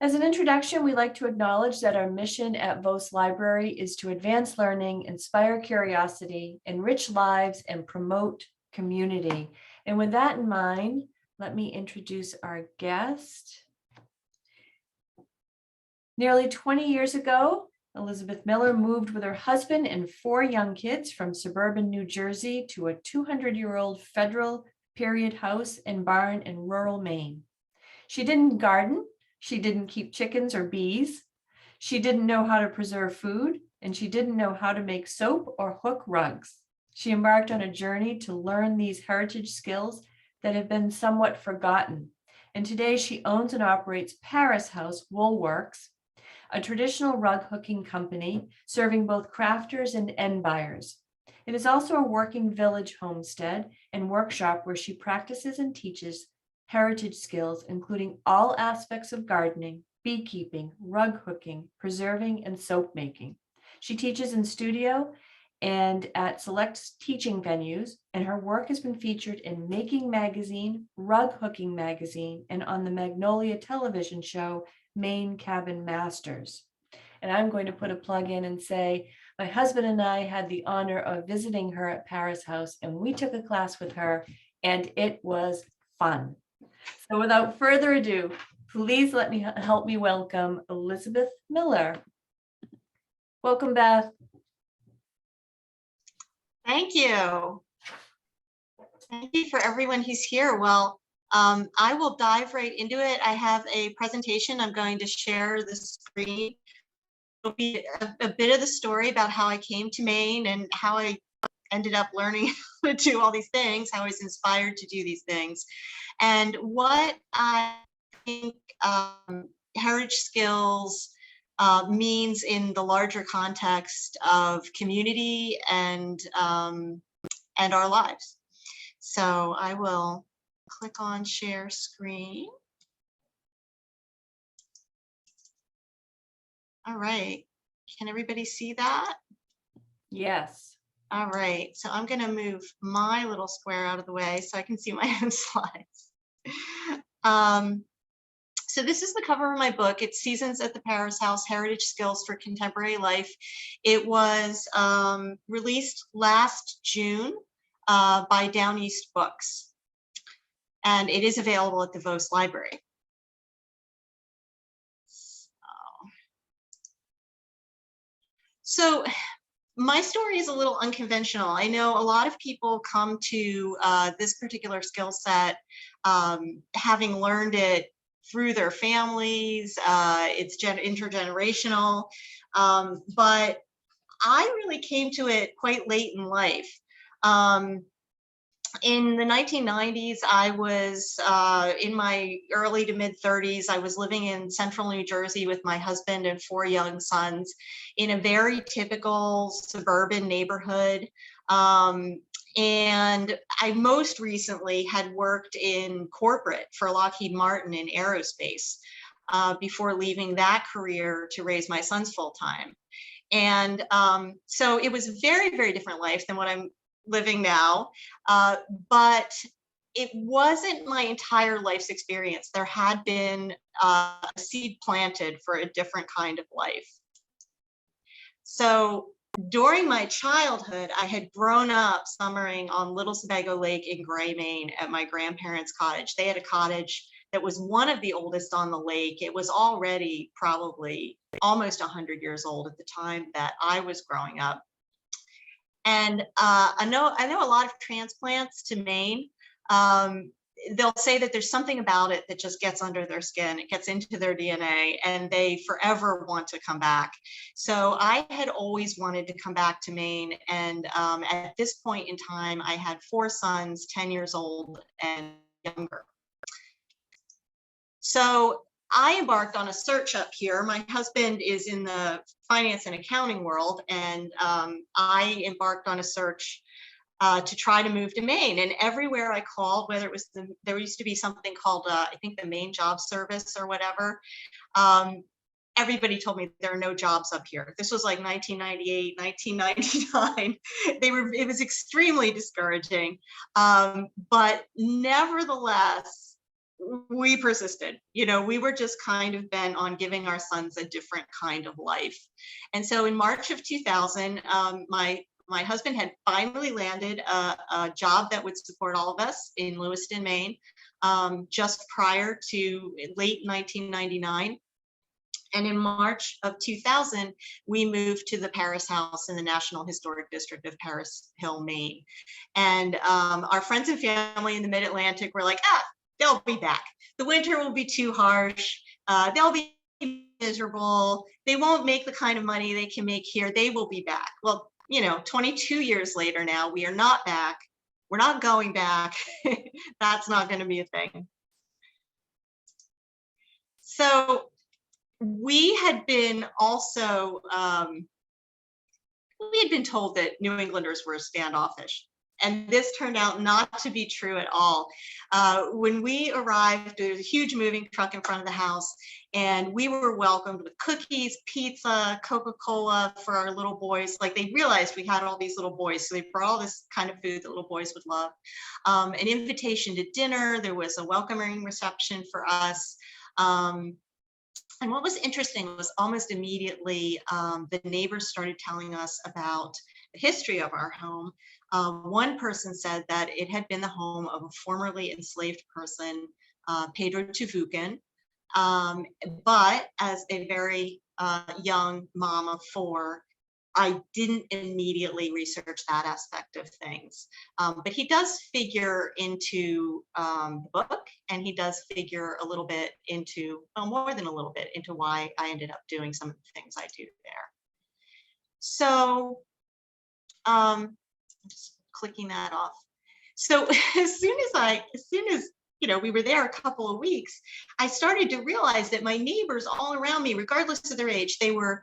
As an introduction, we'd like to acknowledge that our mission at Vose Library is to advance learning, inspire curiosity, enrich lives, and promote community. And with that in mind, let me introduce our guest. Nearly 20 years ago, Elizabeth Miller moved with her husband and 4 young kids from suburban New Jersey to a 200-year-old federal period house and barn in rural Maine. She didn't garden, she didn't keep chickens or bees, she didn't know how to preserve food, and she didn't know how to make soap or hook rugs. She embarked on a journey to learn these heritage skills that have been somewhat forgotten. And today she owns and operates Paris House Woolworks, a traditional rug hooking company serving both crafters and end buyers. It is also a working village homestead and workshop where she practices and teaches heritage skills, including all aspects of gardening, beekeeping, rug hooking, preserving, and soap making. She teaches in studio and at select teaching venues, and her work has been featured in Making Magazine, Rug Hooking Magazine, and on the Magnolia television show, Maine Cabin Masters. And I'm going to put a plug in and say, my husband and I had the honor of visiting her at Paris House, and we took a class with her, and it was fun. So without further ado, please help me welcome Elizabeth Miller. Welcome, Beth. Thank you. Thank you for everyone who's here. Well, I will dive right into it. I have a presentation. I'm going to share the screen. It'll be a bit of the story about how I came to Maine and how I ended up learning how to do all these things, how I was inspired to do these things, and what I think heritage skills means in the larger context of community and our lives. So I will click on share screen. All right, can everybody see that? Yes. All right, so I'm gonna move my little square out of the way so I can see my own slides. So this is the cover of my book. It's Seasons at the Paris House, Heritage Skills for Contemporary Life. It was released last June by Down East Books, and it is available at the Vose Library. So my story is a little unconventional. I know a lot of people come to this particular skill set having learned it through their families. It's intergenerational, but I really came to it quite late in life. In the 1990s, I was in my early to mid 30s. I was living in central New Jersey with my husband and 4 young sons in a very typical suburban neighborhood. And I most recently had worked in corporate for Lockheed Martin in aerospace before leaving that career to raise my sons full time. And so it was a very, very different life than what I'm living now, but it wasn't my entire life's experience. There had been a seed planted for a different kind of life. So during my childhood, I had grown up summering on Little Sebago Lake in Gray, Maine at my grandparents' cottage. They had a cottage that was one of the oldest on the lake. It was already probably almost 100 years old at the time that I was growing up. And I know a lot of transplants to Maine. They'll say that there's something about it that just gets under their skin. It gets into their DNA and they forever want to come back. So I had always wanted to come back to Maine. And at this point in time, I had 4 sons, 10 years old and younger. So I embarked on a search up here. My husband is in the finance and accounting world, and I embarked on a search to try to move to Maine. And everywhere I called, whether it was there used to be something called, I think the Maine Job Service or whatever, everybody told me there are no jobs up here. This was like 1998, 1999. It was extremely discouraging. But nevertheless, we persisted. You know, we were just kind of bent on giving our sons a different kind of life. And so in March of 2000, my husband had finally landed a job that would support all of us in Lewiston, Maine, just prior to late 1999. And in March of 2000, we moved to the Paris House in the National Historic District of Paris Hill, Maine. And our friends and family in the Mid-Atlantic were like, they'll be back. The winter will be too harsh. They'll be miserable. They won't make the kind of money they can make here. They will be back. Well, you know, 22 years later now, we are not back. We're not going back. That's not going to be a thing. So we had been also, we had been told that New Englanders were standoffish. And this turned out not to be true at all. When we arrived, there was a huge moving truck in front of the house, and we were welcomed with cookies, pizza, Coca-Cola for our little boys. Like, they realized we had all these little boys, so they brought all this kind of food that little boys would love. An invitation to dinner. There was a welcoming reception for us. And what was interesting was almost immediately, the neighbors started telling us about the history of our home. One person said that it had been the home of a formerly enslaved person, Pedro Tuvukin. But as a very young mom of 4, I didn't immediately research that aspect of things. But he does figure into the book, and he does figure a little bit into, well, more than a little bit, into why I ended up doing some of the things I do there. So I'm just clicking that off. So as soon as you know, we were there a couple of weeks, I started to realize that my neighbors all around me, regardless of their age, they were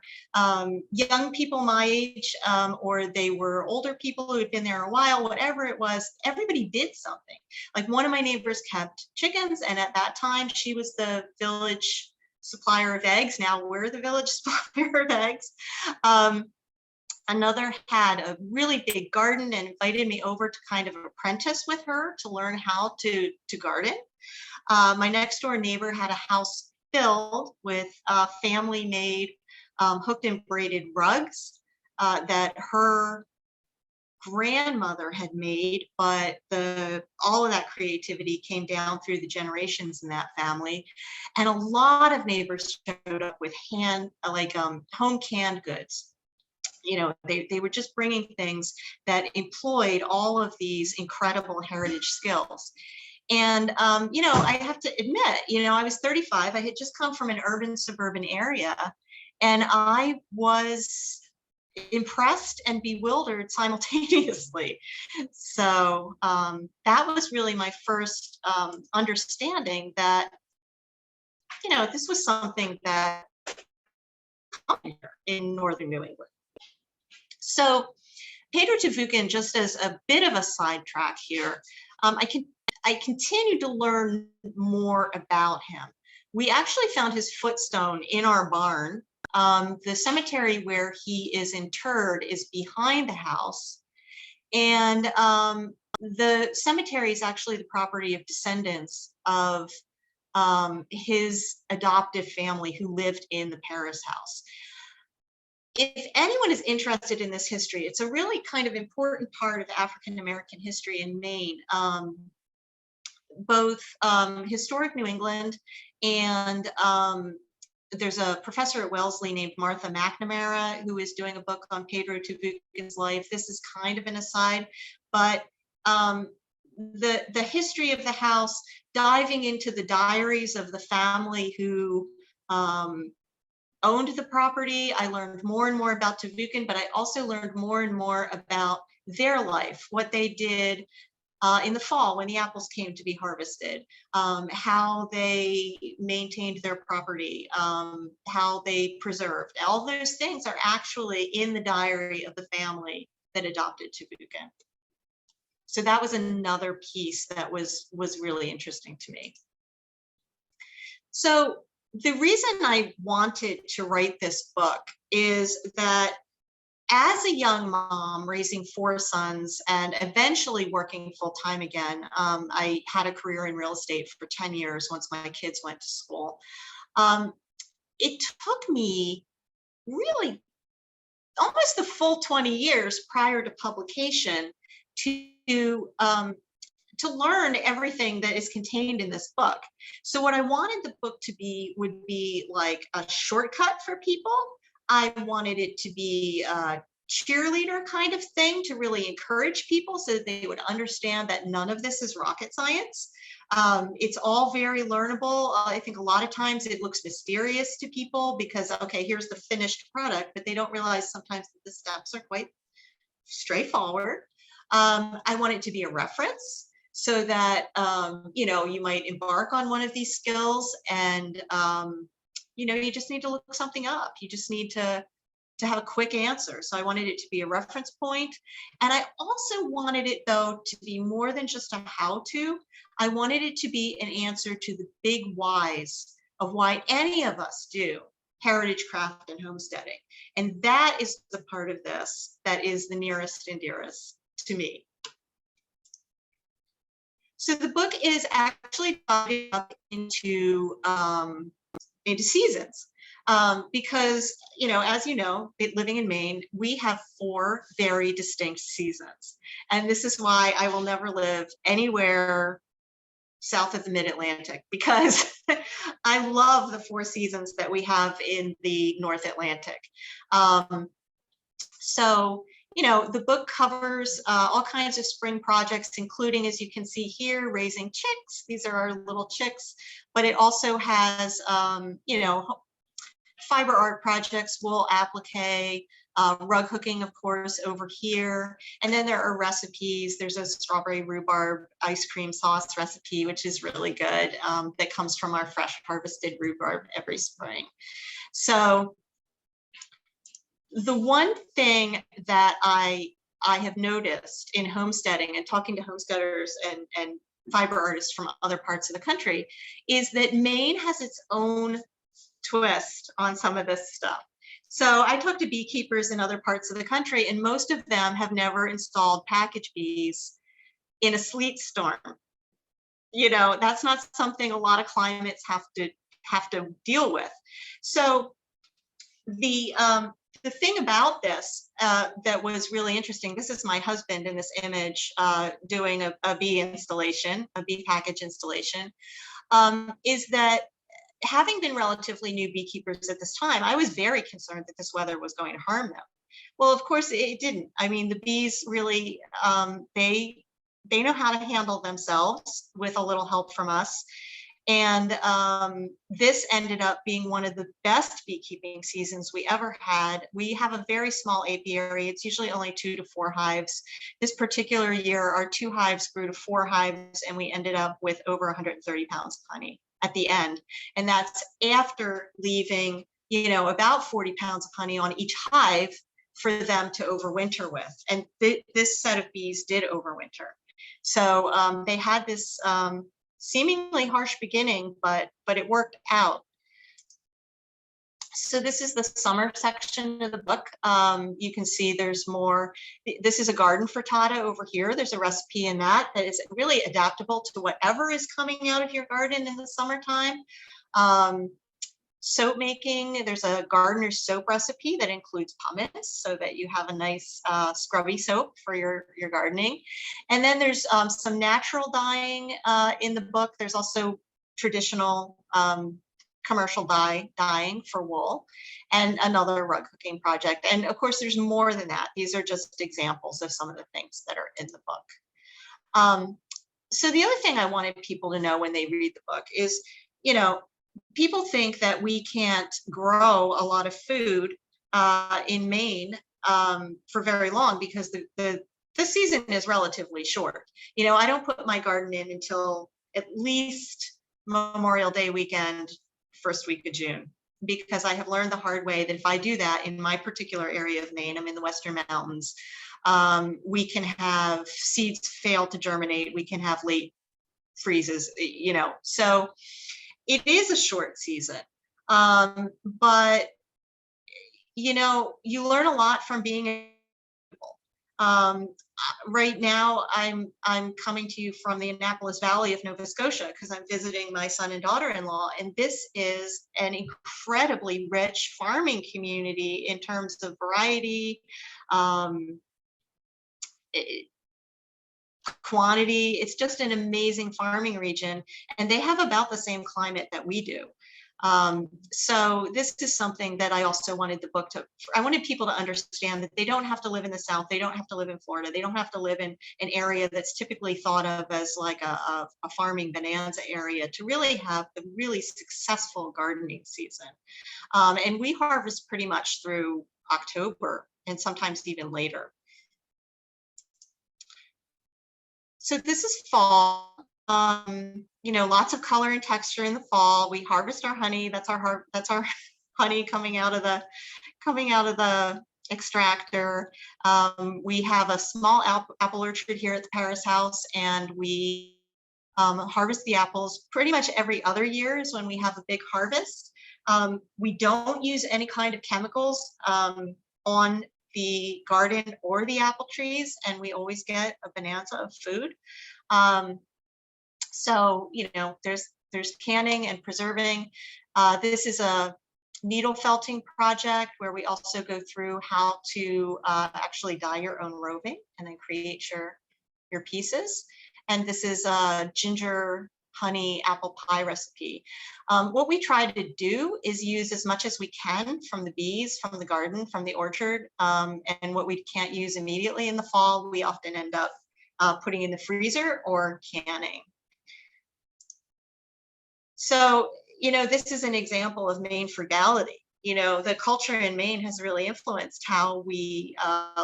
young people my age, or they were older people who had been there a while, whatever it was, everybody did something. Like, one of my neighbors kept chickens, and at that time she was the village supplier of eggs. Now we're the village supplier of eggs. Another had a really big garden and invited me over to kind of apprentice with her to learn how to garden. My next door neighbor had a house filled with family-made hooked and braided rugs that her grandmother had made, but all of that creativity came down through the generations in that family. And a lot of neighbors showed up with home canned goods. You know, they were just bringing things that employed all of these incredible heritage skills. And, you know, I have to admit, you know, I was 35. I had just come from an urban suburban area, and I was impressed and bewildered simultaneously. So that was really my first understanding that, you know, this was something that in northern New England. So Pedro Tuvukin, just as a bit of a sidetrack here, I continued to learn more about him. We actually found his footstone in our barn. The cemetery where he is interred is behind the house. And the cemetery is actually the property of descendants of his adoptive family who lived in the Paris house. If anyone is interested in this history, it's a really kind of important part of African American history in Maine, both historic New England, and there's a professor at Wellesley named Martha McNamara who is doing a book on Pedro Tuvukin's life. This is kind of an aside, but the history of the house, diving into the diaries of the family who owned the property, I learned more and more about Tuvukin, but I also learned more and more about their life, what they did in the fall when the apples came to be harvested, how they maintained their property, how they preserved. All those things are actually in the diary of the family that adopted Tuvukin. So that was another piece that was really interesting to me. So the reason I wanted to write this book is that as a young mom raising 4 sons and eventually working full time again, I had a career in real estate for 10 years once my kids went to school. It took me really almost the full 20 years prior to publication to learn everything that is contained in this book. So what I wanted the book to be would be like a shortcut for people. I wanted it to be a cheerleader kind of thing to really encourage people so that they would understand that none of this is rocket science. It's all very learnable. I think a lot of times it looks mysterious to people because, okay, here's the finished product, but they don't realize sometimes that the steps are quite straightforward. I want it to be a reference so that, you know, you might embark on one of these skills and, you know, you just need to look something up. You just need to have a quick answer. So I wanted it to be a reference point. And I also wanted it, though, to be more than just a how-to. I wanted it to be an answer to the big whys of why any of us do heritage craft and homesteading. And that is the part of this that is the nearest and dearest to me. So the book is actually divided up into seasons. Because, you know, as you know, living in Maine, we have 4 very distinct seasons. And this is why I will never live anywhere south of the mid-Atlantic, because I love the 4 seasons that we have in the North Atlantic. So, you know, the book covers all kinds of spring projects, including, as you can see here, raising chicks. These are our little chicks, but it also has, you know, fiber art projects, wool applique, rug hooking, of course, over here. And then there are recipes. There's a strawberry rhubarb ice cream sauce recipe, which is really good, that comes from our fresh harvested rhubarb every spring. So the one thing that I have noticed in homesteading and talking to homesteaders and fiber artists from other parts of the country is that Maine has its own twist on some of this stuff. So I talk to beekeepers in other parts of the country, and most of them have never installed package bees in a sleet storm. You know, that's not something a lot of climates have to deal with. So the thing about this that was really interesting, this is my husband in this image doing a bee installation, a bee package installation, is that having been relatively new beekeepers at this time, I was very concerned that this weather was going to harm them. Well, of course, it didn't. I mean, the bees really, they know how to handle themselves with a little help from us. And this ended up being one of the best beekeeping seasons we ever had. We have a very small apiary. It's usually only 2 to 4 hives. This particular year, our 2 hives grew to 4 hives, and we ended up with over 130 pounds of honey at the end. And that's after leaving, you know, about 40 pounds of honey on each hive for them to overwinter with. And this set of bees did overwinter. So they had this seemingly harsh beginning, but it worked out. So this is the summer section of the book. You can see there's more. This is a garden frittata over here. There's a recipe in that is really adaptable to whatever is coming out of your garden in the summertime. Soap making, there's a gardener's soap recipe that includes pumice so that you have a nice scrubby soap for your gardening. And then there's some natural dyeing in the book. There's also traditional commercial dyeing for wool, and another rug hooking project. And of course, there's more than that. These are just examples of some of the things that are in the book. So the other thing I wanted people to know when they read the book is, you know, people think that we can't grow a lot of food in Maine for very long because the season is relatively short. You know, I don't put my garden in until at least Memorial Day weekend, first week of June, because I have learned the hard way that if I do that in my particular area of Maine, I'm in the Western Mountains, we can have seeds fail to germinate. We can have late freezes, you know, so it is a short season. But you know, you learn a lot from being um, right now I'm coming to you from the Annapolis Valley of Nova Scotia because I'm visiting my son and daughter-in-law, and this is an incredibly rich farming community in terms of variety, um, i- quantity. It's just an amazing farming region, and they have about the same climate that we do. So this is something that I also wanted the book to, I wanted people to understand that they don't have to live in the South. They don't have to live in Florida. They don't have to live in an area that's typically thought of as like a farming bonanza area to really have a really successful gardening season. And we harvest pretty much through October and sometimes even later. So this is fall. You know, lots of color and texture in the fall. We harvest our honey. That's our honey coming out of the extractor. We have a small apple orchard here at the Paris house, and we harvest the apples pretty much every other year is when we have a big harvest. We don't use any kind of chemicals on the garden or the apple trees, and we always get a bonanza of food. So, you know, there's canning and preserving. This is a needle felting project where we also go through how to actually dye your own roving and then create your pieces. And this is a ginger honey apple pie recipe. What we try to do is use as much as we can from the bees, from the garden, from the orchard, and what we can't use immediately in the fall, we often end up putting in the freezer or canning. So, you know, this is an example of Maine frugality. You know, the culture in Maine has really influenced how we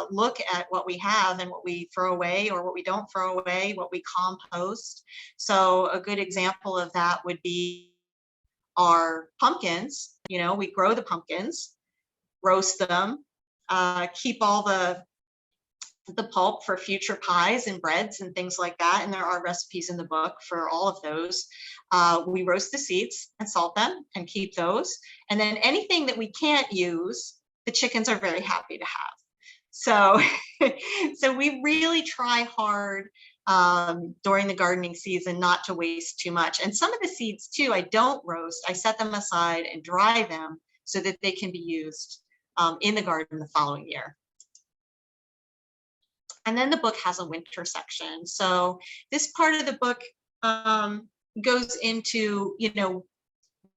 look at what we have and what we throw away or what we don't throw away, what we compost. So a good example of that would be our pumpkins. You know, we grow the pumpkins, roast them, keep all the pulp for future pies and breads and things like that. And there are recipes in the book for all of those. We roast the seeds and salt them and keep those. And then anything that we can't use, the chickens are very happy to have. So, so we really try hard during the gardening season not to waste too much. And some of the seeds too, I don't roast. I set them aside and dry them so that they can be used in the garden the following year. And then the book has a winter section. So this part of the book goes into, you know,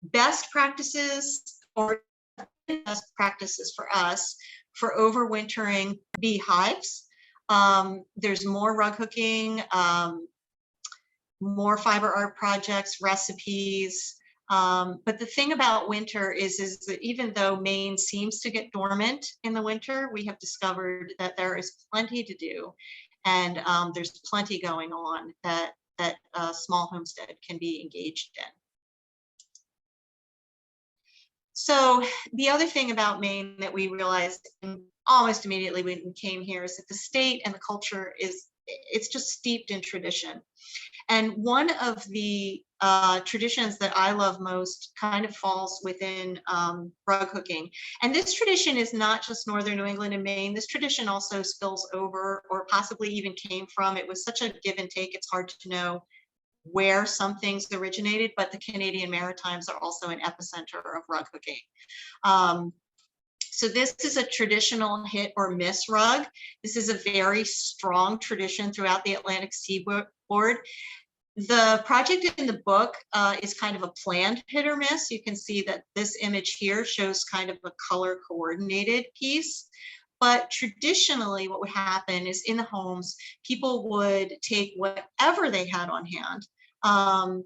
best practices or best practices for us for overwintering beehives. There's more rug hooking, more fiber art projects, recipes. But the thing about winter is that even though Maine seems to get dormant in the winter, we have discovered that there is plenty to do, and there's plenty going on that a small homestead can be engaged in. So the other thing about Maine that we realized almost immediately when we came here is that the state and the culture it's just steeped in tradition. And one of the traditions that I love most kind of falls within rug hooking. And this tradition is not just Northern New England and Maine. This tradition also spills over or possibly even came from, it was such a give and take, it's hard to know where some things originated, but the Canadian Maritimes are also an epicenter of rug hooking. So this is a traditional hit or miss rug. This is a very strong tradition throughout the Atlantic seaboard. The project in the book is kind of a planned hit or miss. You can see that this image here shows kind of a color coordinated piece. But traditionally, what would happen is in the homes, people would take whatever they had on hand.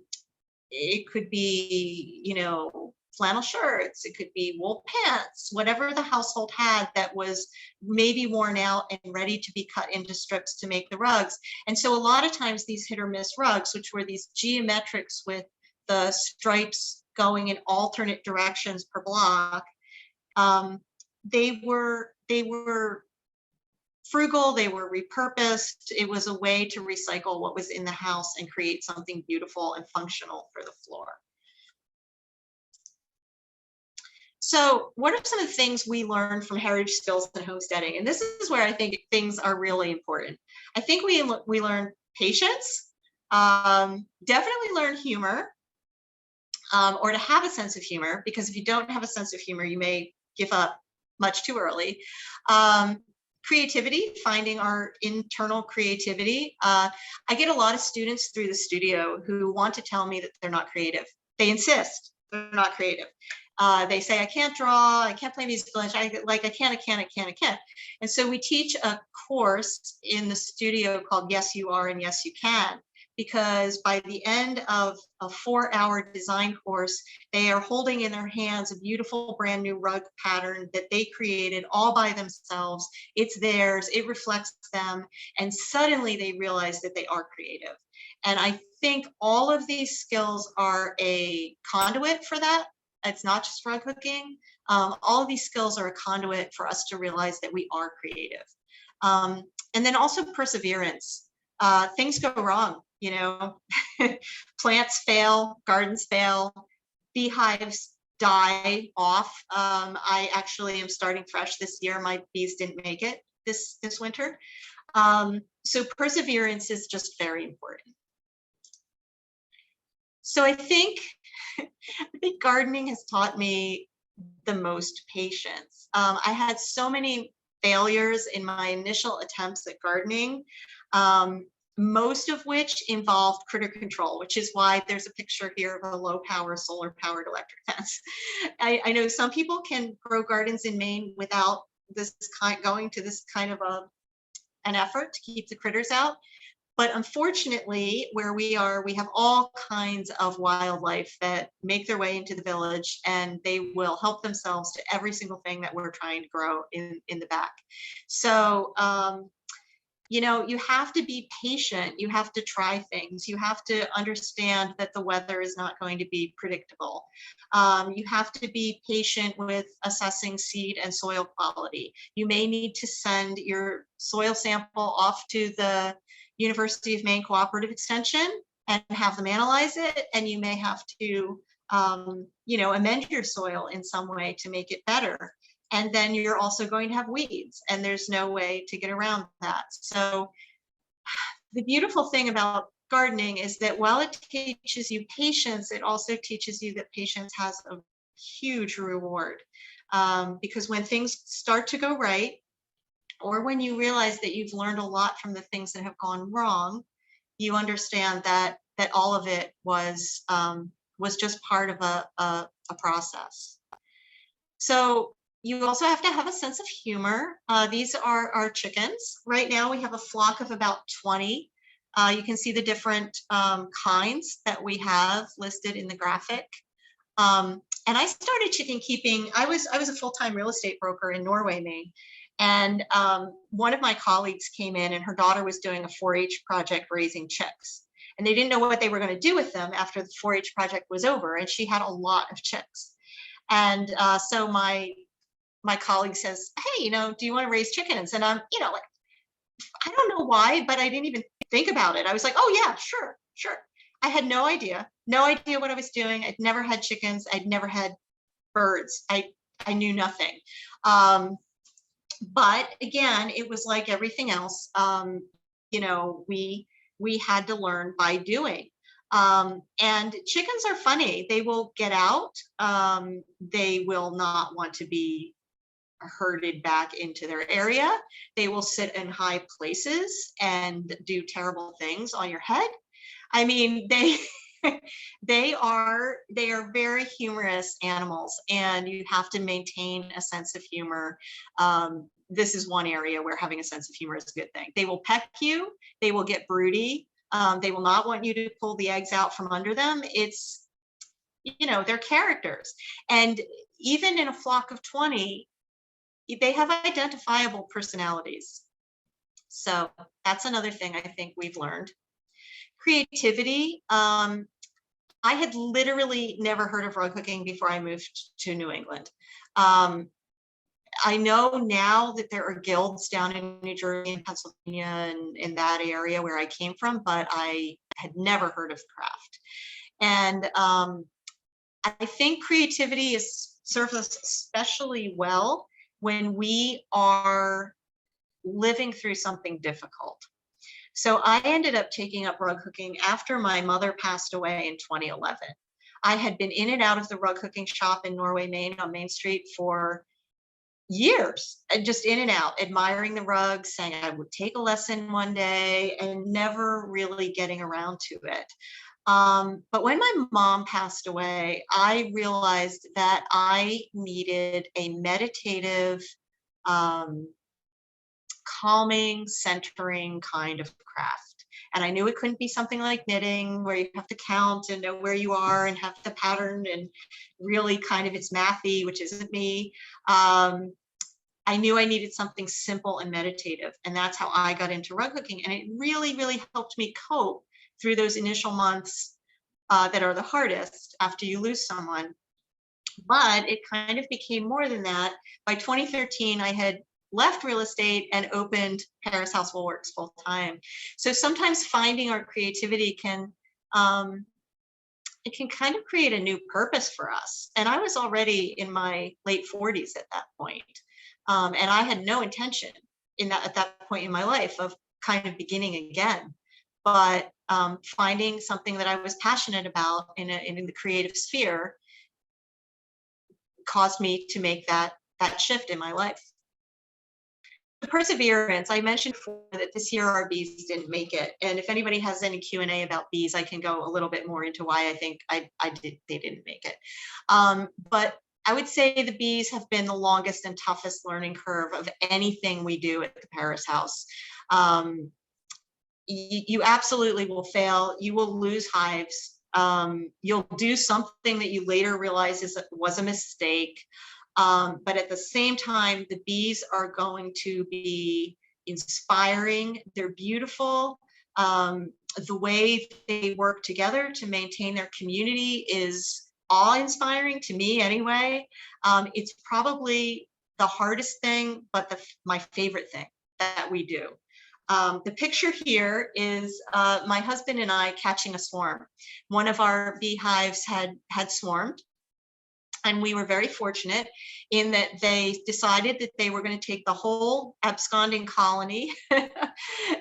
It could be, you know, flannel shirts, it could be wool pants, whatever the household had that was maybe worn out and ready to be cut into strips to make the rugs. And so a lot of times these hit or miss rugs, which were these geometrics with the stripes going in alternate directions per block, they were frugal, they were repurposed. It was a way to recycle what was in the house and create something beautiful and functional for the floor. So what are some of the things we learned from heritage skills and homesteading? And this is where I think things are really important. I think we learn patience, definitely learn humor, or to have a sense of humor, because if you don't have a sense of humor, you may give up much too early. Creativity, finding our internal creativity. I get a lot of students through the studio who want to tell me that they're not creative. They insist they're not creative. They say, I can't draw, I can't play musical instruments, I can't. And so we teach a course in the studio called Yes, You Are and Yes, You Can, because by the end of a 4-hour design course, they are holding in their hands a beautiful brand new rug pattern that they created all by themselves. It's theirs, it reflects them, and suddenly they realize that they are creative. And I think all of these skills are a conduit for that. It's not just rug hooking. All of these skills are a conduit for us to realize that we are creative. And then also perseverance. Things go wrong, you know, plants fail, gardens fail, beehives die off. I actually am starting fresh this year. My bees didn't make it this winter. So perseverance is just very important. So I think gardening has taught me the most patience. I had so many failures in my initial attempts at gardening, most of which involved critter control, which is why there's a picture here of a low power solar powered electric fence. I know some people can grow gardens in Maine without going to this kind of an effort to keep the critters out. But unfortunately, where we are, we have all kinds of wildlife that make their way into the village, and they will help themselves to every single thing that we're trying to grow in the back. So, you know, you have to be patient. You have to try things. You have to understand that the weather is not going to be predictable. You have to be patient with assessing seed and soil quality. You may need to send your soil sample off to the University of Maine Cooperative Extension and have them analyze it. And you may have to, you know, amend your soil in some way to make it better. And then you're also going to have weeds, and there's no way to get around that. So the beautiful thing about gardening is that while it teaches you patience, it also teaches you that patience has a huge reward. Because when things start to go right, or when you realize that you've learned a lot from the things that have gone wrong, you understand that all of it was just part of a process. So you also have to have a sense of humor. These are our chickens. Right now we have a flock of about 20. You can see the different kinds that we have listed in the graphic. And I started chicken keeping. I was a full-time real estate broker in Norway, Maine. And one of my colleagues came in, and her daughter was doing a 4-H project raising chicks. And they didn't know what they were going to do with them after the 4-H project was over. And she had a lot of chicks. And so my colleague says, hey, you know, do you want to raise chickens? And I'm, you know, like, I don't know why, but I didn't even think about it. I was like, oh yeah, sure. I had no idea what I was doing. I'd never had chickens. I'd never had birds. I knew nothing. But again, it was like everything else. You know, we had to learn by doing. And chickens are funny. They will get out. They will not want to be herded back into their area. They will sit in high places and do terrible things on your head. I mean, they are very humorous animals, and you have to maintain a sense of humor. This is one area where having a sense of humor is a good thing. They will peck you. They will get broody. They will not want you to pull the eggs out from under them. It's, you know, they're characters. And even in a flock of 20, they have identifiable personalities. So that's another thing I think we've learned. Creativity. I had literally never heard of rug hooking before I moved to New England. I know now that there are guilds down in New Jersey and Pennsylvania and in that area where I came from, but I had never heard of craft. And I think creativity is serves us especially well when we are living through something difficult. So I ended up taking up rug hooking after my mother passed away in 2011. I had been in and out of the rug hooking shop in Norway, Maine on Main Street for years, and just in and out, admiring the rugs, saying I would take a lesson one day and never really getting around to it. But when my mom passed away, I realized that I needed a meditative, um, calming, centering kind of craft. And I knew it couldn't be something like knitting where you have to count and know where you are and have the pattern and really kind of it's mathy, which isn't me. I knew I needed something simple and meditative. And that's how I got into rug hooking. And it really, really helped me cope through those initial months that are the hardest after you lose someone. But it kind of became more than that. By 2013, I had left real estate and opened Paris House Woolworks full time. So sometimes finding our creativity can it can kind of create a new purpose for us. And I was already in my late 40s at that point. And I had no intention at that point in my life of kind of beginning again. But finding something that I was passionate about in the creative sphere caused me to make that shift in my life. The perseverance, I mentioned before that this year our bees didn't make it. And if anybody has any Q&A about bees, I can go a little bit more into why I think they didn't make it. But I would say the bees have been the longest and toughest learning curve of anything we do at the Paris House. You absolutely will fail. You will lose hives. You'll do something that you later realize was a mistake. But at the same time, the bees are going to be inspiring. They're beautiful. The way they work together to maintain their community is awe-inspiring to me anyway. It's probably the hardest thing, but my favorite thing that we do. The picture here is my husband and I catching a swarm. One of our beehives had swarmed. And we were very fortunate in that they decided that they were going to take the whole absconding colony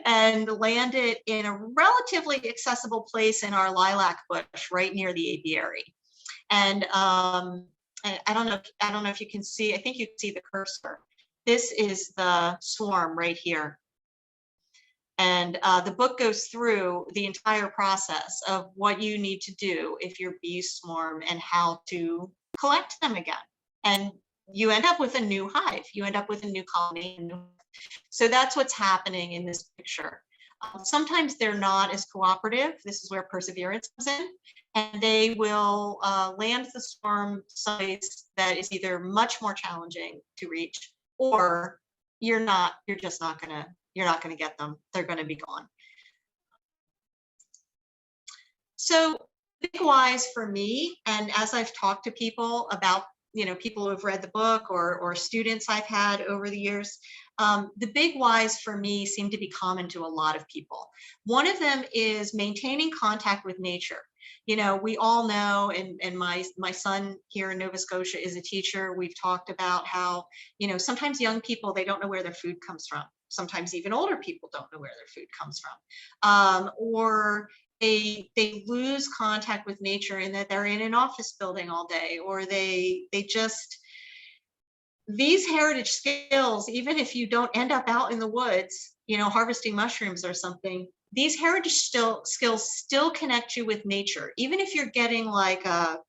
and land it in a relatively accessible place in our lilac bush right near the apiary. And I don't know if you can see, I think you can see the cursor. This is the swarm right here. And the book goes through the entire process of what you need to do if your bees swarm and how to collect them again. And you end up with a new hive. You end up with a new colony. So that's what's happening in this picture. Sometimes they're not as cooperative. This is where perseverance comes in. And they will land the swarm someplace that is either much more challenging to reach, or you're just not gonna get them. They're gonna be gone. So big whys for me, and as I've talked to people about, people who have read the book or students I've had over the years, the big whys for me seem to be common to a lot of people. One of them is maintaining contact with nature. We all know, and my son here in Nova Scotia is a teacher. We've talked about how, sometimes young people, they don't know where their food comes from. Sometimes even older people don't know where their food comes from. Or they lose contact with nature in that they're in an office building all day, or they just, these heritage skills, even if you don't end up out in the woods, harvesting mushrooms or something, these heritage skills still connect you with nature. Even if you're getting like a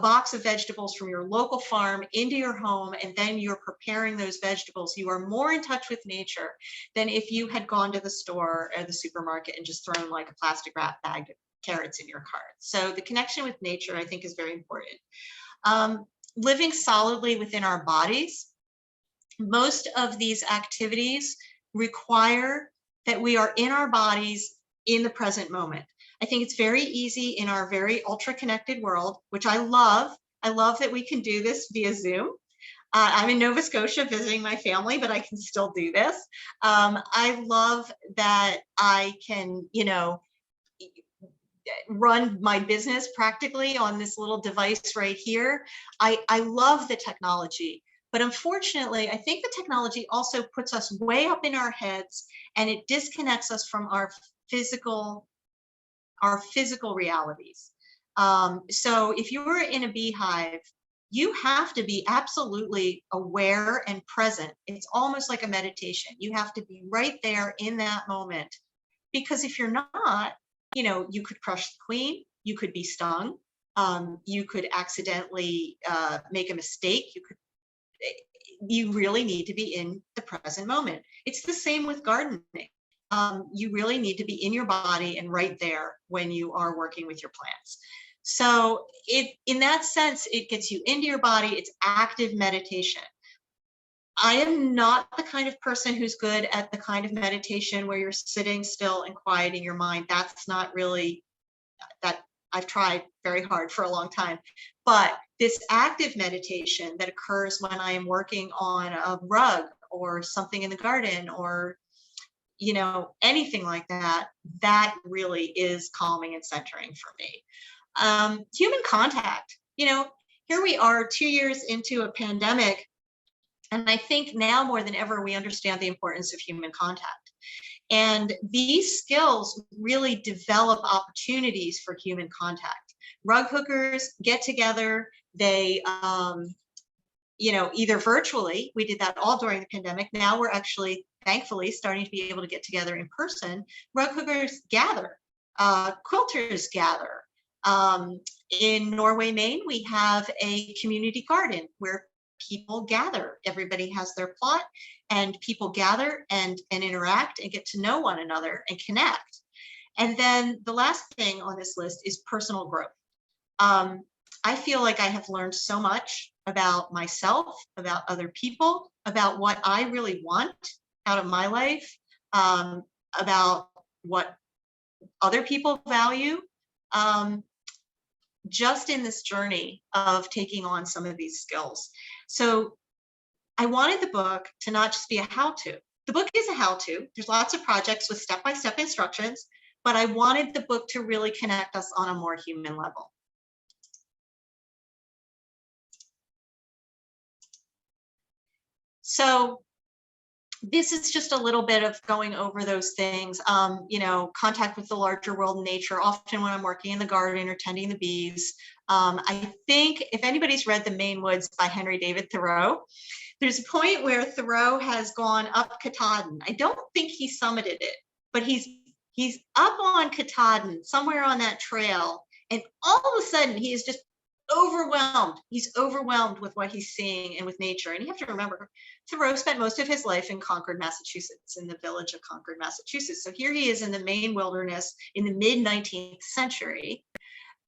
box of vegetables from your local farm into your home, and then you're preparing those vegetables, you are more in touch with nature than if you had gone to the store or the supermarket and just thrown like a plastic wrap bag of carrots in your cart. So the connection with nature, I think, is very important. Living solidly within our bodies. Most of these activities require that we are in our bodies in the present moment. I think it's very easy in our very ultra connected world, which I love. I love that we can do this via Zoom. I'm in Nova Scotia visiting my family, but I can still do this. I love that I can, run my business practically on this little device right here. I love the technology, but unfortunately, I think the technology also puts us way up in our heads, and it disconnects us from our physical realities. So if you're in a beehive, you have to be absolutely aware and present. It's almost like a meditation. You have to be right there in that moment, because if you're not, you could crush the queen, you could be stung, you could accidentally make a mistake. You really need to be in the present moment. It's the same with gardening. You really need to be in your body and right there when you are working with your plants. So in that sense, it gets you into your body. It's active meditation. I am not the kind of person who's good at the kind of meditation where you're sitting still and quieting your mind. That's not really that. I've tried very hard for a long time. But this active meditation that occurs when I am working on a rug or something in the garden, or anything like that, that really is calming and centering for me. Human contact. Here we are 2 years into a pandemic, and I think now more than ever, we understand the importance of human contact. And these skills really develop opportunities for human contact. Rug hookers get together, they, either virtually, we did that all during the pandemic. Now we're actually, thankfully, starting to be able to get together in person. Rug hookers gather, quilters gather. In Norway, Maine, we have a community garden where people gather. Everybody has their plot, and people gather and interact and get to know one another and connect. And then the last thing on this list is personal growth. I feel like I have learned so much about myself, about other people, about what I really want out of my life, about what other people value, just in this journey of taking on some of these skills. So I wanted the book to not just be a how-to. The book is a how-to. There's lots of projects with step-by-step instructions, but I wanted the book to really connect us on a more human level. So this is just a little bit of going over those things, contact with the larger world and nature, often when I'm working in the garden or tending the bees. I think if anybody's read The Maine Woods by Henry David Thoreau, there's a point where Thoreau has gone up Katahdin. I don't think he summited it, but he's up on Katahdin, somewhere on that trail, and all of a sudden he is just overwhelmed. He's overwhelmed with what he's seeing and with nature. And you have to remember, Thoreau spent most of his life in Concord, Massachusetts, in the village of Concord, Massachusetts. So here he is in the Maine wilderness in the mid-19th century.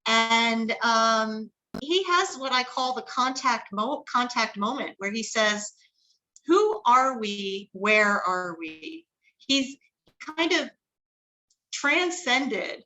And he has what I call the contact moment, where he says, who are we? Where are we? He's kind of transcended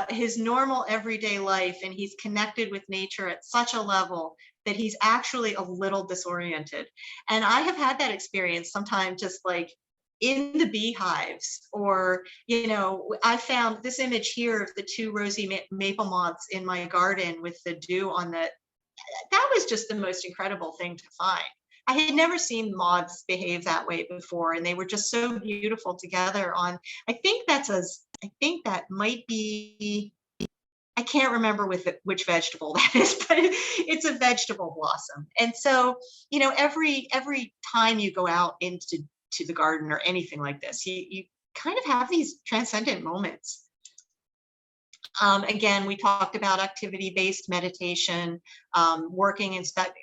his normal everyday life, and he's connected with nature at such a level that he's actually a little disoriented. And I have had that experience sometimes, just like in the beehives, or I found this image here of the 2 rosy maple moths in my garden with the dew on that was just the most incredible thing to find. I had never seen moths behave that way before, and they were just so beautiful together on, I think that might be, I can't remember which vegetable that is, but it's a vegetable blossom. And so, every time you go out into the garden or anything like this, you kind of have these transcendent moments. Again, we talked about activity-based meditation, working,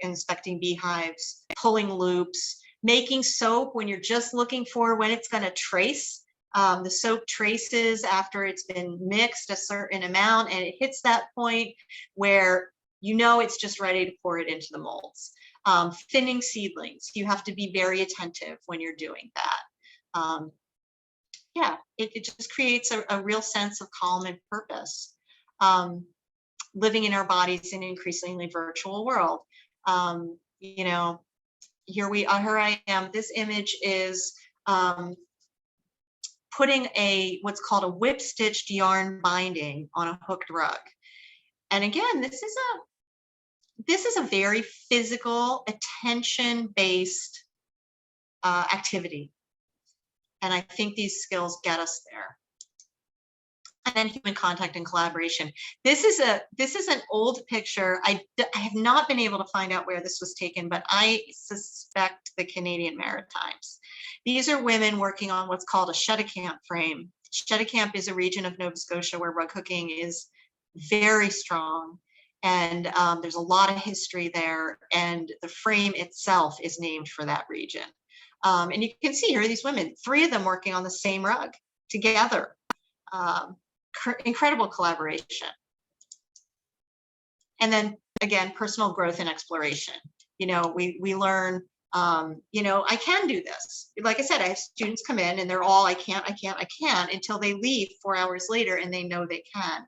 inspecting beehives, pulling loops, making soap when you're just looking for when it's going to trace. The soap traces after it's been mixed a certain amount, and it hits that point where it's just ready to pour it into the molds. Thinning seedlings, you have to be very attentive when you're doing that. It just creates a real sense of calm and purpose. Living in our bodies in an increasingly virtual world. Here I am. This image is putting what's called a whip stitched yarn binding on a hooked rug. And again, this is a very physical, attention-based activity. And I think these skills get us there. And then human contact and collaboration. This is an old picture. I have not been able to find out where this was taken, but I suspect the Canadian Maritimes. These are women working on what's called a Shuttacamp frame. Shuttacamp is a region of Nova Scotia where rug hooking is very strong. And there's a lot of history there. And the frame itself is named for that region. And you can see here, these women, 3 of them working on the same rug together. Incredible collaboration. And then again, personal growth and exploration. You know, we learn, you know, I can do this. Like I said, I have students come in and they're all, I can't, until they leave 4 hours later and they know they can.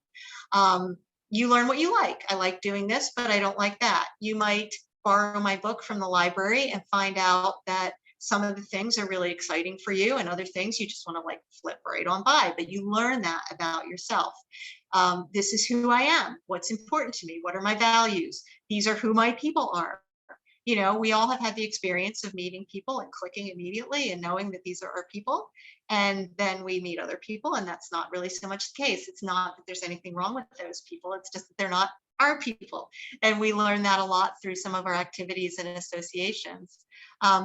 You learn what you like. I like doing this, but I don't like that. You might borrow my book from the library and find out that some of the things are really exciting for you and other things you just want to like flip right on by, but you learn that about yourself. This is who I am. What's important to me? What are my values? These are who my people are. You know, we all have had the experience of meeting people and clicking immediately and knowing that these are our people. And then we meet other people and that's not really so much the case. It's not that there's anything wrong with those people. It's just that they're not our people. And we learn that a lot through some of our activities and associations.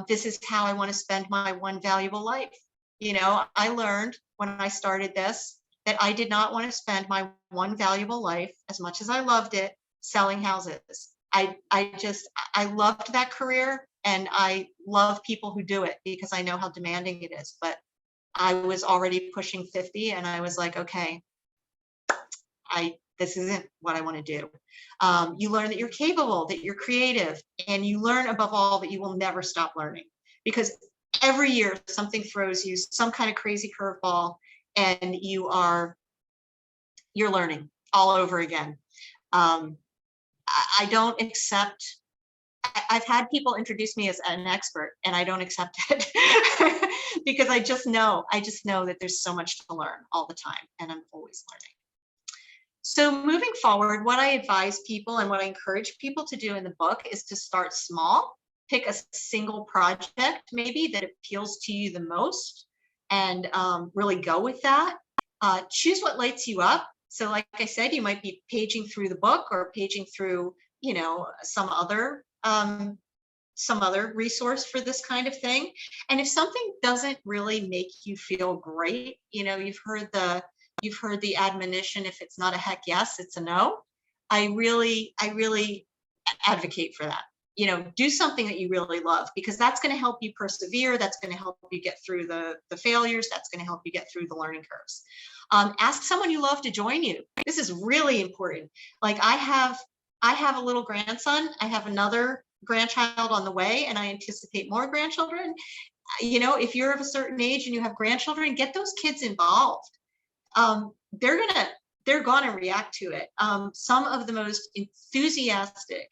This is how I want to spend my one valuable life. You know, I learned when I started this that I did not want to spend my one valuable life, as much as I loved it, selling houses. I loved that career and I love people who do it because I know how demanding it is. But I was already pushing 50 and I was like, okay, this isn't what I want to do. You learn that you're capable, that you're creative, and you learn above all that you will never stop learning because every year something throws you some kind of crazy curveball and you're learning all over again. I don't accept, I've had people introduce me as an expert and I don't accept it because I just know that there's so much to learn all the time and I'm always learning. So moving forward, what I advise people and what I encourage people to do in the book is to start small, pick a single project maybe that appeals to you the most and really go with that. Choose what lights you up. So like I said, you might be paging through the book or paging through, you know, some other resource for this kind of thing. And if something doesn't really make you feel great, you know, you've heard the admonition, if it's not a heck yes, it's a no. I really advocate for that. You know, do something that you really love because that's going to help you persevere. That's going to help you get through the failures. That's going to help you get through the learning curves. Ask someone you love to join you. This is really important. Like I have a little grandson. I have another grandchild on the way, and I anticipate more grandchildren. You know, if you're of a certain age and you have grandchildren, get those kids involved. They're gonna react to it. Some of the most enthusiastic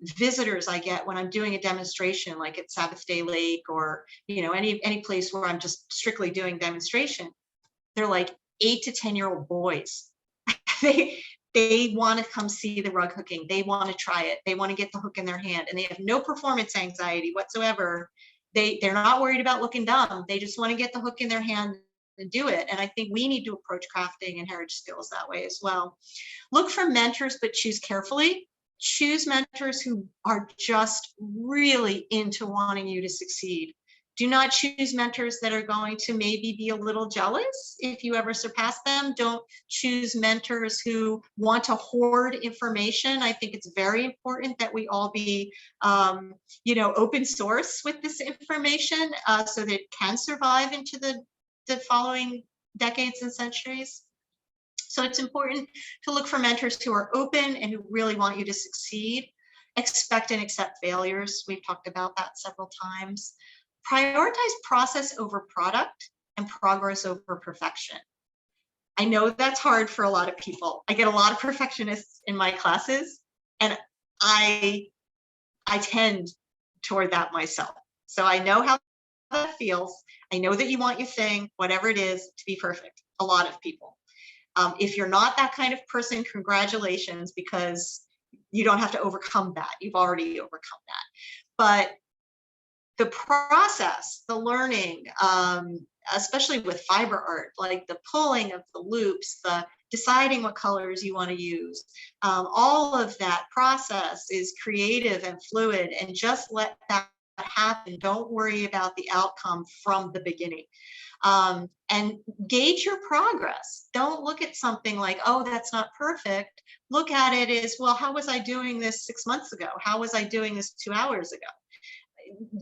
visitors I get when I'm doing a demonstration, like at Sabbath Day Lake or, you know, any place where I'm just strictly doing demonstration, they're like 8 to 10-year-old boys. They want to come see the rug hooking. They want to try it. They want to get the hook in their hand, and they have no performance anxiety whatsoever. They're not worried about looking dumb. They just want to get the hook in their hand and do it. And I think we need to approach crafting and heritage skills that way as well. Look for mentors, but choose carefully. Choose mentors who are just really into wanting you to succeed. Do not choose mentors that are going to maybe be a little jealous if you ever surpass them. Don't choose mentors who want to hoard information. I think it's very important that we all be, you know, open source with this information so that it can survive into the following decades and centuries. So it's important to look for mentors who are open and who really want you to succeed. Expect and accept failures. We've talked about that several times. Prioritize process over product and progress over perfection. I know that's hard for a lot of people. I get a lot of perfectionists in my classes, and I tend toward that myself. So I know how that feels. I know that you want your thing, whatever it is, to be perfect. A lot of people. If you're not that kind of person, congratulations, because you don't have to overcome that. You've already overcome that. But the process, the learning, especially with fiber art, like the pulling of the loops, the deciding what colors you want to use, all of that process is creative and fluid, and just let that happen. Don't worry about the outcome from the beginning. And gauge your progress. Don't look at something like, oh, that's not perfect. Look at it as, well, how was I doing this 6 months ago? How was I doing this 2 hours ago?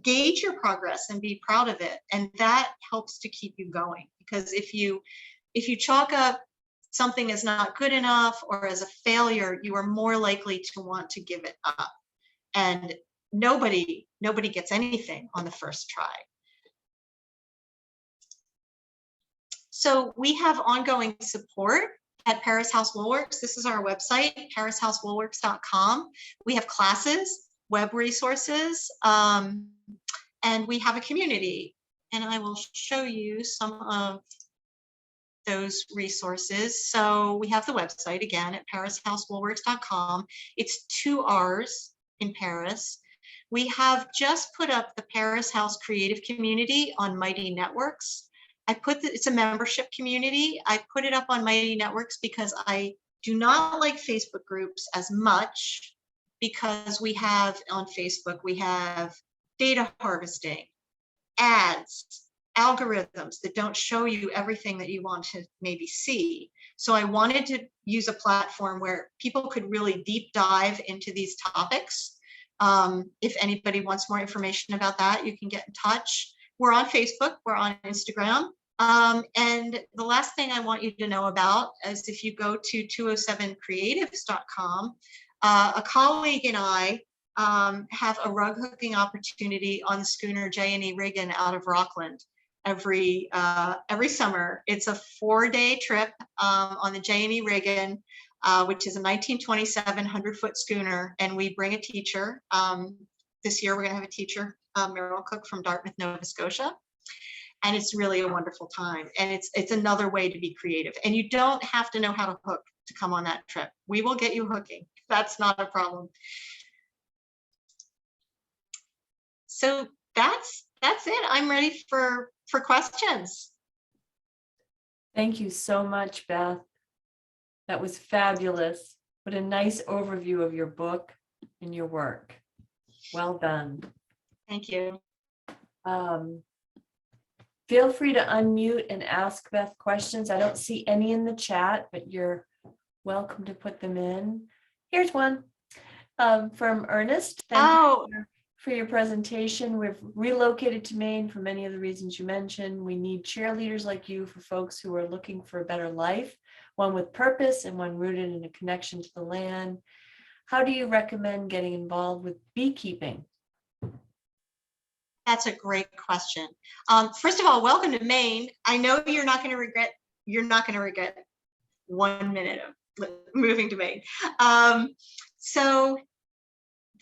Gauge your progress and be proud of it. And that helps to keep you going. Because if you chalk up something as not good enough or as a failure, you are more likely to want to give it up. And nobody gets anything on the first try. So we have ongoing support at Paris House Woolworks. This is our website, parisHouseWoolworks.com. We have classes, web resources, and we have a community. And I will show you some of those resources. So we have the website again at parisHouseWoolworks.com. It's 2 R's in Paris. We have just put up the Paris House Creative Community on Mighty Networks. It's a membership community. I put it up on Mighty Networks because I do not like Facebook groups as much, because we have on Facebook, we have data harvesting, ads, algorithms that don't show you everything that you want to maybe see. So I wanted to use a platform where people could really deep dive into these topics. If anybody wants more information about that, you can get in touch. We're on Facebook, we're on Instagram. And the last thing I want you to know about is if you go to 207creatives.com, a colleague and I have a rug hooking opportunity on the schooner J&E Riggin out of Rockland every summer. It's a 4-day trip on the J&E Riggin, which is a 1927 100-foot schooner, and we bring a teacher. This year we're going to have a teacher, Meryl Cook from Dartmouth, Nova Scotia. And it's really a wonderful time. And it's another way to be creative. And you don't have to know how to hook to come on that trip. We will get you hooking. That's not a problem. So that's it. I'm ready for questions. Thank you so much, Beth. That was fabulous. What a nice overview of your book and your work. Well done. Thank you. Feel free to unmute and ask Beth questions. I don't see any in the chat, but you're welcome to put them in. Here's one from Ernest. Thank you for your presentation. We've relocated to Maine for many of the reasons you mentioned. We need cheerleaders like you for folks who are looking for a better life, one with purpose and one rooted in a connection to the land. How do you recommend getting involved with beekeeping? That's a great question. First of all, welcome to Maine. I know you're not going to regret 1 minute of moving to Maine. So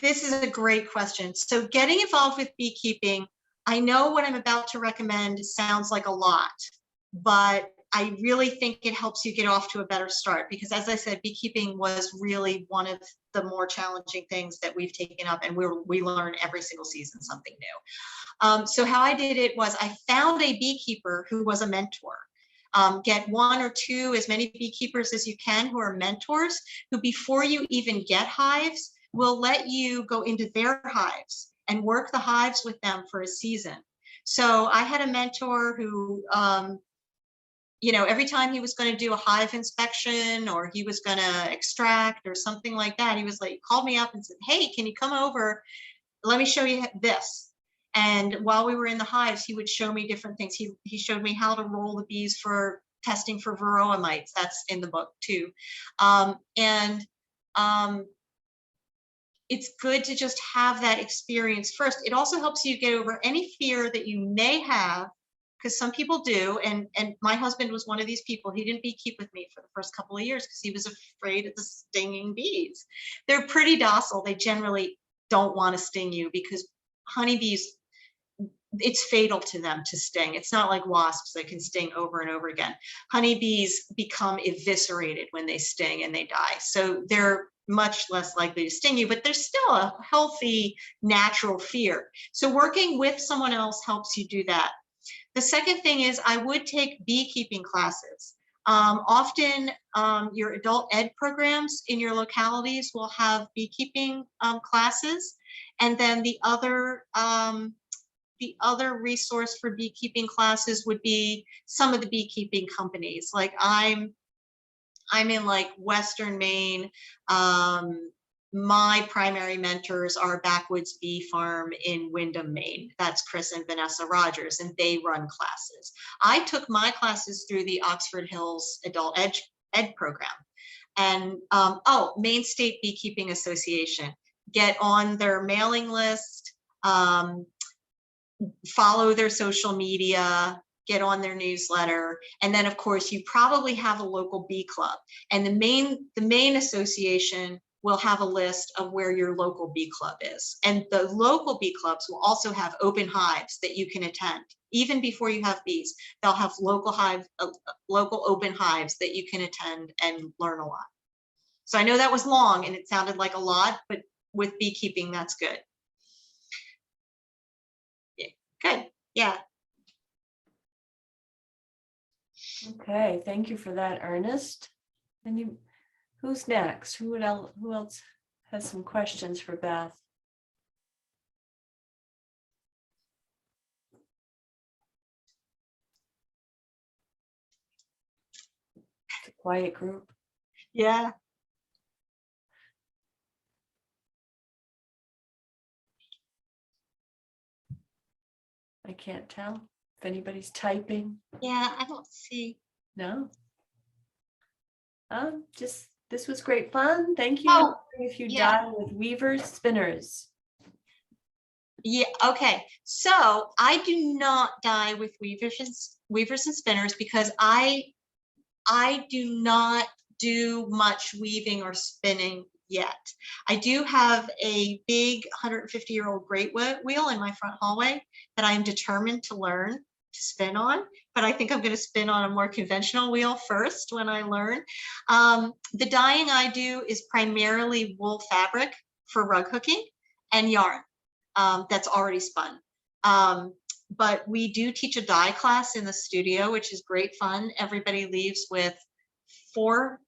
this is a great question. So getting involved with beekeeping, I know what I'm about to recommend sounds like a lot, but I really think it helps you get off to a better start, because as I said, beekeeping was really one of the more challenging things that we've taken up, and we learn every single season something new. So how I did it was I found a beekeeper who was a mentor. Get 1 or 2, as many beekeepers as you can who are mentors, who before you even get hives will let you go into their hives and work the hives with them for a season. So I had a mentor who, every time he was going to do a hive inspection or he was going to extract or something like that, he was like, called me up and said, hey, can you come over? Let me show you this. And while we were in the hives, he would show me different things. He showed me how to roll the bees for testing for varroa mites. That's in the book too. It's good to just have that experience first. It also helps you get over any fear that you may have, because some people do. And my husband was one of these people. He didn't beekeep with me for the first couple of years because he was afraid of the stinging bees. They're pretty docile. They generally don't want to sting you because honeybees, it's fatal to them to sting. It's not like wasps that can sting over and over again. Honeybees become eviscerated when they sting and they die. So they're much less likely to sting you, but there's still a healthy, natural fear. So working with someone else helps you do that. The second thing is I would take beekeeping classes. Often your adult ed programs in your localities will have beekeeping classes. And then the other resource for beekeeping classes would be some of the beekeeping companies. Like I'm in like Western Maine. My primary mentors are Backwoods Bee Farm in Windham, Maine. That's Chris and Vanessa Rogers, and they run classes. I took my classes through the Oxford Hills Adult Ed program. And Maine State Beekeeping Association. Get on their mailing list, follow their social media, get on their newsletter. And then of course you probably have a local bee club, and the Maine association will have a list of where your local bee club is. And the local bee clubs will also have open hives that you can attend. Even before you have bees, they'll have local open hives that you can attend and learn a lot. So I know that was long and it sounded like a lot, but with beekeeping, that's good. Yeah, good, yeah. Okay, thank you for that, Ernest. And who's next? Who else has some questions for Beth? It's a quiet group. Yeah. I can't tell if anybody's typing. Yeah, I don't see. No. Just this was great fun. Thank you. Oh, if you yeah. die with weavers, spinners. Yeah, okay. So I do not die with weavers and spinners because I do not do much weaving or spinning yet. I do have a big 150-year-old great wheel in my front hallway that I am determined to learn to spin on, but I think I'm going to spin on a more conventional wheel first when I learn. The dyeing I do is primarily wool fabric for rug hooking and yarn that's already spun. But we do teach a dye class in the studio, which is great fun. Everybody leaves with 4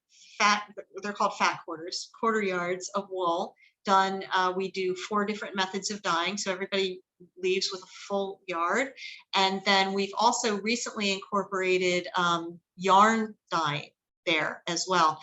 they're called fat quarter yards of wool done. We do 4 different methods of dyeing, so everybody leaves with a full yard. And then we've also recently incorporated yarn dyeing there as well.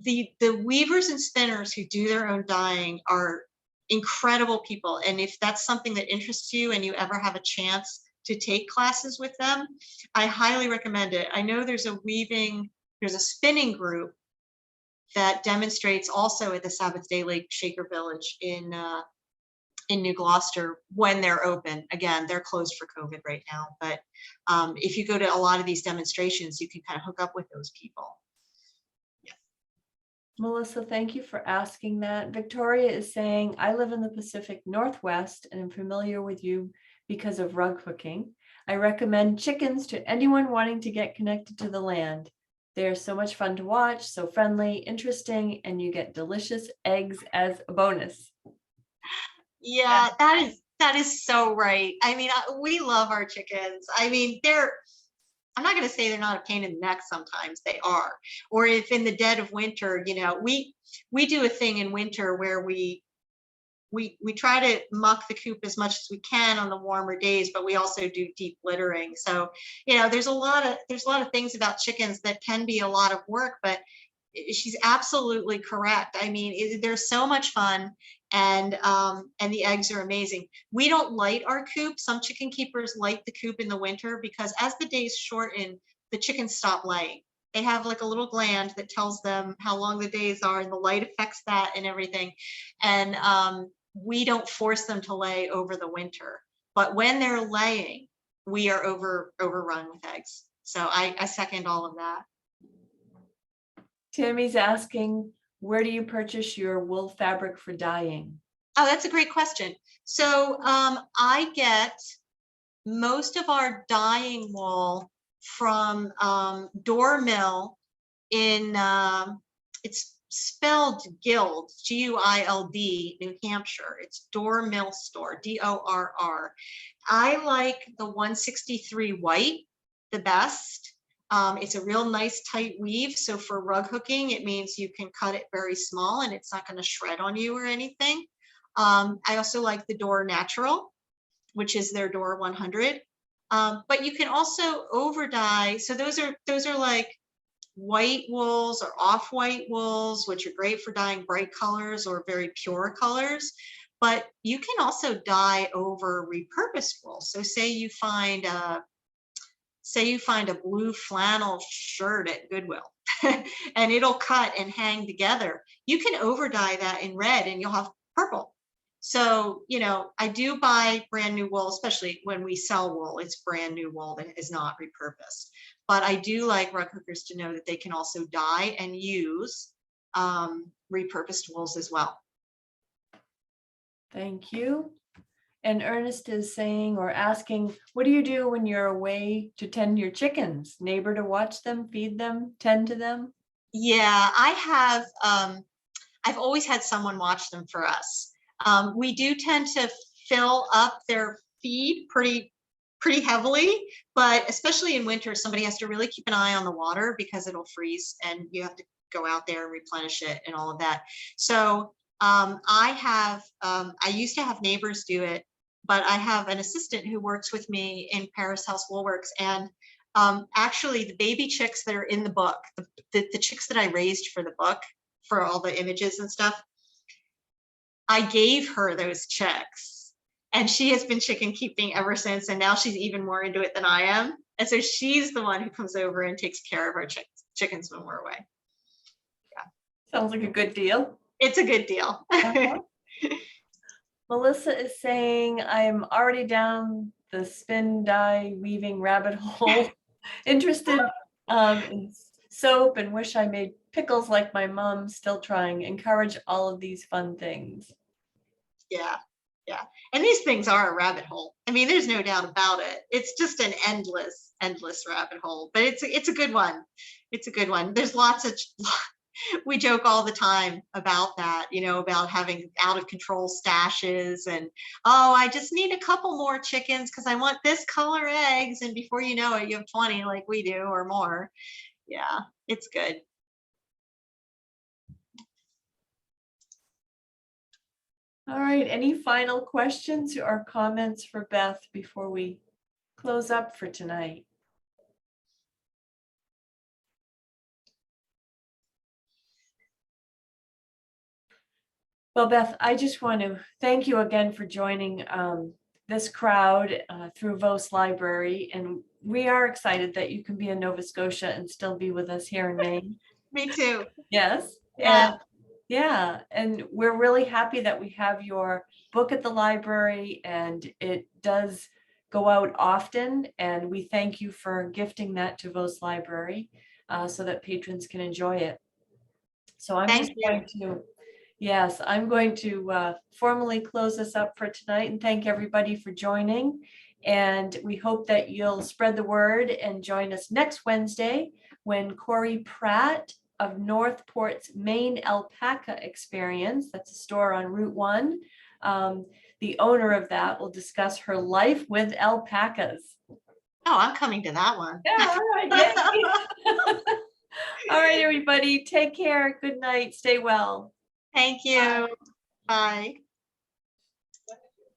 The weavers and spinners who do their own dyeing are incredible people. And if that's something that interests you and you ever have a chance to take classes with them, I highly recommend it. I know there's a spinning group that demonstrates also at the Sabbath Day Lake Shaker Village in New Gloucester when they're open. Again, they're closed for COVID right now, but if you go to a lot of these demonstrations, you can kind of hook up with those people. Melissa, thank you for asking that. Victoria is saying, I live in the Pacific Northwest and am familiar with you because of rug hooking. I recommend chickens to anyone wanting to get connected to the land. They are so much fun to watch, so friendly, interesting, and you get delicious eggs as a bonus. Yeah, that is so right. I mean, we love our chickens. I mean, I'm not going to say they're not a pain in the neck. Sometimes they are. Or if in the dead of winter, you know, we do a thing in winter where we try to muck the coop as much as we can on the warmer days, but we also do deep littering. So, you know, there's a lot of things about chickens that can be a lot of work, but she's absolutely correct. I mean, they're so much fun, and the eggs are amazing. We don't light our coop. Some chicken keepers light the coop in the winter because as the days shorten, the chickens stop laying. They have like a little gland that tells them how long the days are, and the light affects that and everything. And we don't force them to lay over the winter, but when they're laying, we are overrun with eggs. So I second all of that. Tammy's asking, where do you purchase your wool fabric for dyeing? Oh, that's a great question. So I get most of our dyeing wool from Door Mill in, it's spelled Guild, Guild, New Hampshire. It's Door Mill Store, Dorr. I like the 163 white the best. It's a real nice tight weave. So for rug hooking, it means you can cut it very small and it's not going to shred on you or anything. I also like the Door Natural, which is their Door 100. But you can also over dye. So those are like white wools or off-white wools, which are great for dyeing bright colors or very pure colors. But you can also dye over repurposed wool. So say you find a blue flannel shirt at Goodwill and it'll cut and hang together. You can over dye that in red and you'll have purple. So, you know, I do buy brand new wool, especially when we sell wool. It's brand new wool that is not repurposed. But I do like rug hookers to know that they can also dye and use repurposed wools as well. Thank you. And Ernest is saying or asking, what do you do when you're away to tend your chickens? Neighbor to watch them, feed them, tend to them? Yeah, I have, I've always had someone watch them for us. We do tend to fill up their feed pretty heavily, but especially in winter, somebody has to really keep an eye on the water because it'll freeze and you have to go out there and replenish it and all of that. So I used to have neighbors do it, but I have an assistant who works with me in Paris House Woolworks. And actually the baby chicks that are in the book, the chicks that I raised for the book, for all the images and stuff, I gave her those chicks and she has been chicken keeping ever since. And now she's even more into it than I am. And so she's the one who comes over and takes care of our chickens when we're away. Yeah. Sounds like a good deal. It's a good deal. Melissa is saying, I'm already down the spin dye weaving rabbit hole, interested in soap and wish I made pickles like my mom, still trying, encourage all of these fun things. Yeah. Yeah. And these things are a rabbit hole. I mean, there's no doubt about it. It's just an endless rabbit hole, but it's a good one. It's a good one. There's lots of, we joke all the time about that, you know, about having out of control stashes and, oh, I just need a couple more chickens because I want this color eggs. And before you know it, you have 20 like we do or more. Yeah, it's good. All right, any final questions or comments for Beth before we close up for tonight? Well, Beth, I just want to thank you again for joining this crowd through Vose Library. And we are excited that you can be in Nova Scotia and still be with us here in Maine. Me too. Yes. Yeah. And yeah, and we're really happy that we have your book at the library and it does go out often. And we thank you for gifting that to Vose Library so that patrons can enjoy it. So I'm just going to, yes, I'm going to formally close this up for tonight and thank everybody for joining. And we hope that you'll spread the word and join us next Wednesday when Corey Pratt of Northport's Maine Alpaca Experience, that's a store on Route 1. The owner of that will discuss her life with alpacas. Oh, I'm coming to that one. Yeah, all right. All right, everybody, take care. Good night. Stay well. Thank you. Bye. Bye.